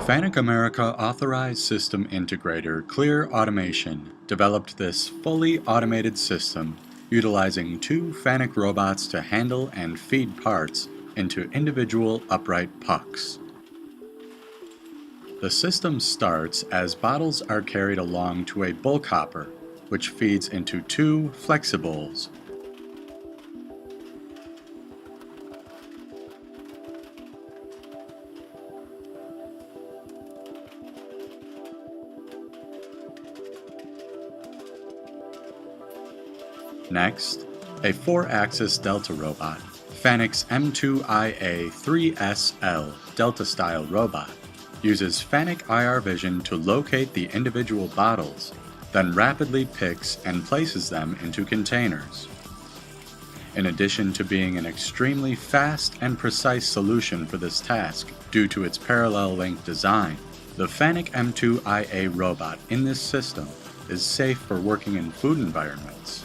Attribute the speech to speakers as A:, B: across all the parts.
A: FANUC America Authorized System Integrator Clear Automation developed this fully automated system utilizing two FANUC robots to handle and feed parts into individual upright pucks. The system starts as bottles are carried along to a bulk hopper, which feeds into two FlexiBowls. Next, a 4-axis Delta robot, FANUC's M-2iA 3SL Delta-style robot, uses FANUC iRVision to locate the individual bottles, then rapidly picks and places them into containers. In addition to being an extremely fast and precise solution for this task due to its parallel link design, the FANUC M-2iA robot in this system is safe for working in food environments.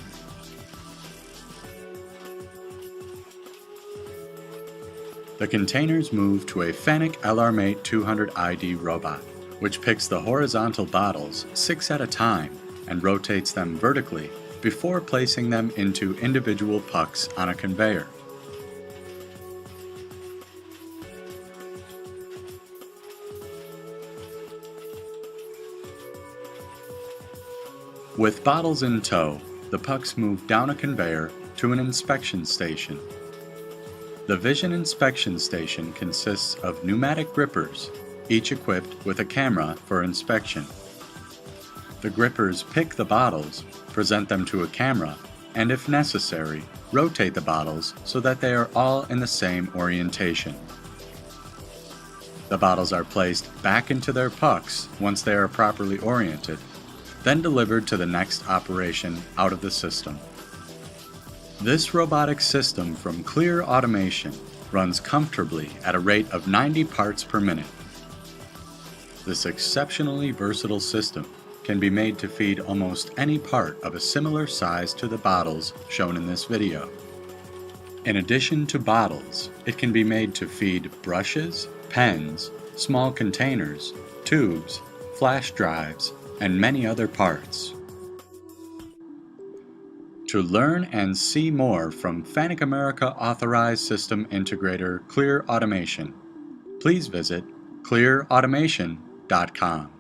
A: The containers move to a FANUC LR Mate 200 ID robot, which picks the horizontal bottles 6 at a time and rotates them vertically before placing them into individual pucks on a conveyor. With bottles in tow, the pucks move down a conveyor to an inspection station. The Vision Inspection Station consists of pneumatic grippers, each equipped with a camera for inspection. The grippers pick the bottles, present them to a camera, and if necessary, rotate the bottles so that they are all in the same orientation. The bottles are placed back into their pucks once they are properly oriented, then delivered to the next operation out of the system. This robotic system from Clear Automation runs comfortably at a rate of 90 parts per minute. This exceptionally versatile system can be made to feed almost any part of a similar size to the bottles shown in this video. In addition to bottles, it can be made to feed brushes, pens, small containers, tubes, flash drives, and many other parts. To learn and see more from FANUC America Authorized System Integrator Clear Automation, please visit clearautomation.com.